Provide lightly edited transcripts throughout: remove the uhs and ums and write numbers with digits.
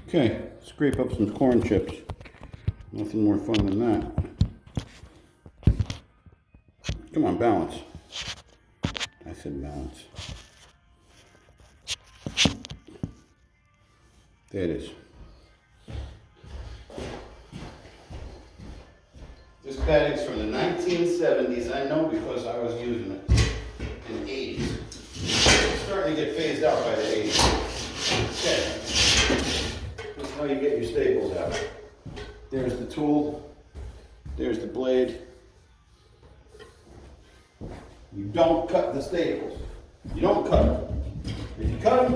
Okay, scrape up some corn chips. Nothing more fun than that. Come on, balance. I said balance. There it is. This padding's from the 1970s. I know because I was using it in the 80s. It's starting to get phased out by the 80s. Okay. This is how you get your staples out. There's the tool. There's the blade. You don't cut the staples. You don't cut them. If you cut them,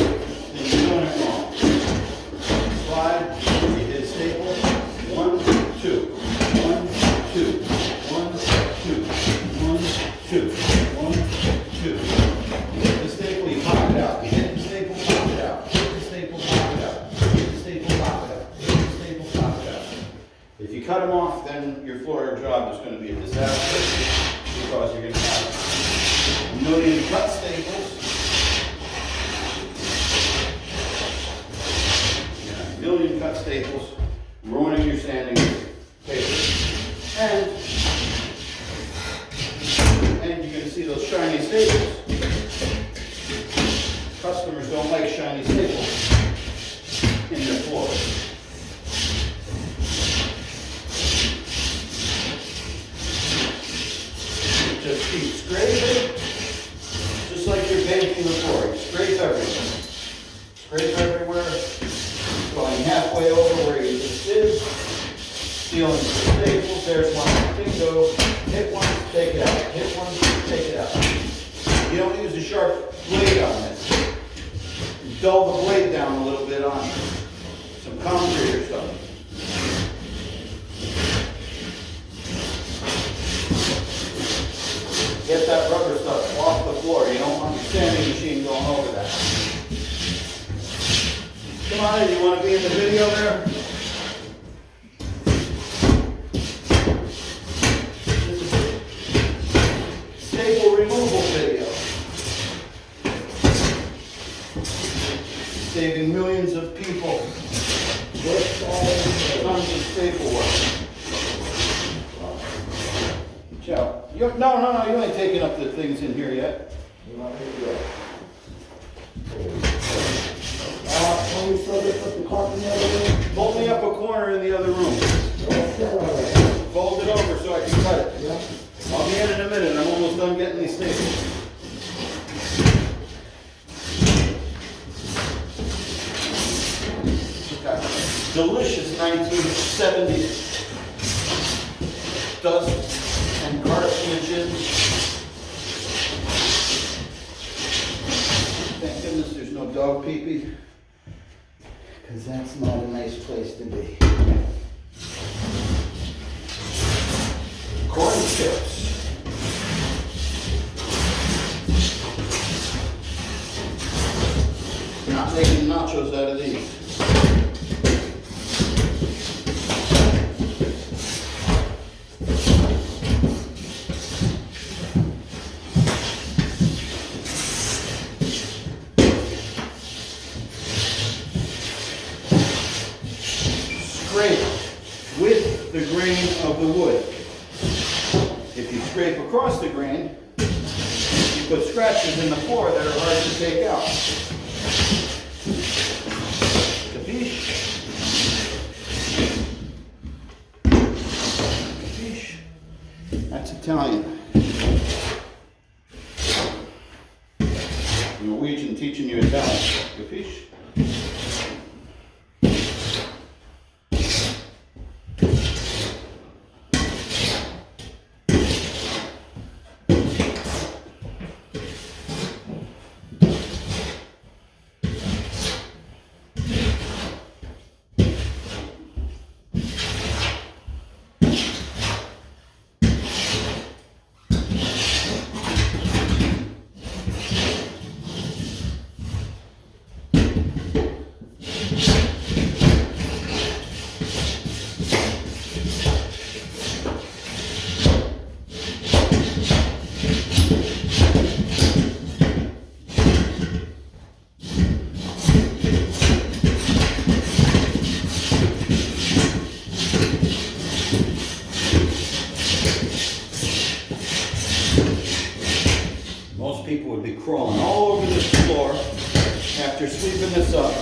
then you're doing it wrong. Slide, you hit staple. 1, 2. 1, 2. 1, 2. 1, 2. 1, 2. You hit the staple, you pop it out. You hit the staple, pop it out. Hit the staple, pop it out. Hit the staple, pop it out. Hit the staple, pop it out. If you cut them off, then your floor job is going to be a disaster because you're going to have a million cut staples. Yeah, a million cut staples, ruining your sanding paper. And you're going to see those shiny staples. Customers don't like shiny staples in their floors. Just keep scraping, just like you're painting the floor. You scrape everywhere. Scrape everywhere, going halfway over where you just did. Sealing the staples, there's one. Bingo. Hit one, take it out. Hit one, take it out. You don't use a sharp blade on this. You dull the blade down a little bit on some concrete or something. Get that rubber stuff off the floor. You don't want your sanding machine going over that. Come on in, you want to be in the video there? This is a staple removal video. Saving millions of people tons of staple work. Ciao. No, you ain't taking up the things in here yet. Fold me up a corner in the other room. Fold it over so I can cut it. I'll be in a minute. I'm almost done getting these staples. Okay. Delicious 1970s dust and carcinogens. Thank goodness there's no dog pee-pee, because that's not a nice place to be. Corn chips. Not making nachos out of these. Scrape with the grain of the wood. If you scrape across the grain, you put scratches in the floor that are hard to take out. Capiche? Capiche? That's Italian. Norwegian teaching you Italian. Capiche? be crawling all over this floor after sweeping this up,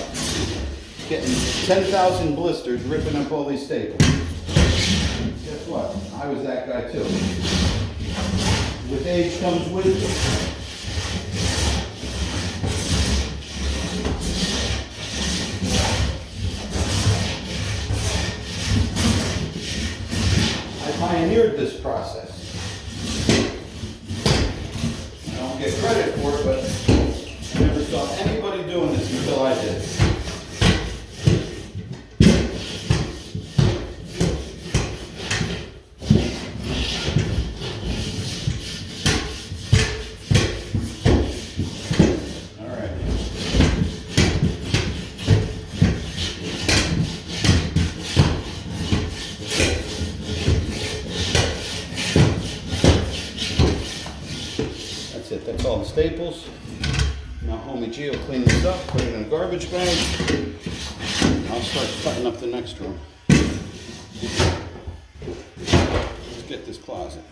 getting 10,000 blisters, ripping up all these staples. Guess what? I was that guy too. With age comes wisdom. I pioneered this process. I don't get credit for it, but I never saw anybody doing this until I did. That's it, that's all the staples. Now homie G will clean this up, put it in a garbage bag. I'll start cutting up the next room. Let's get this closet.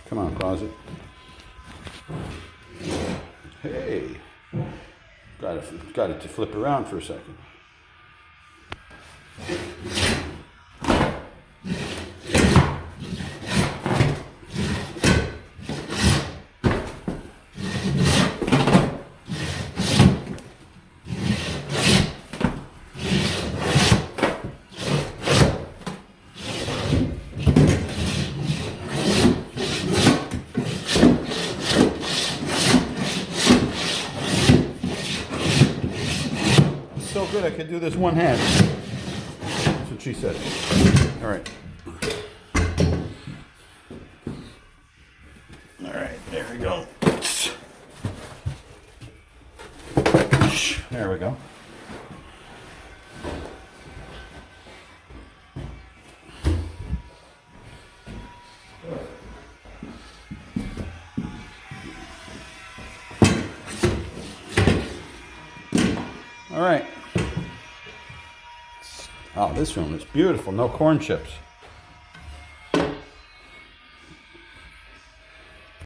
Come on, closet. Hey, got it to flip around for a second. So good I could do this one hand. That's what she said. All right. All right, there we go. There we go. All right. Oh, this room is beautiful. No corn chips.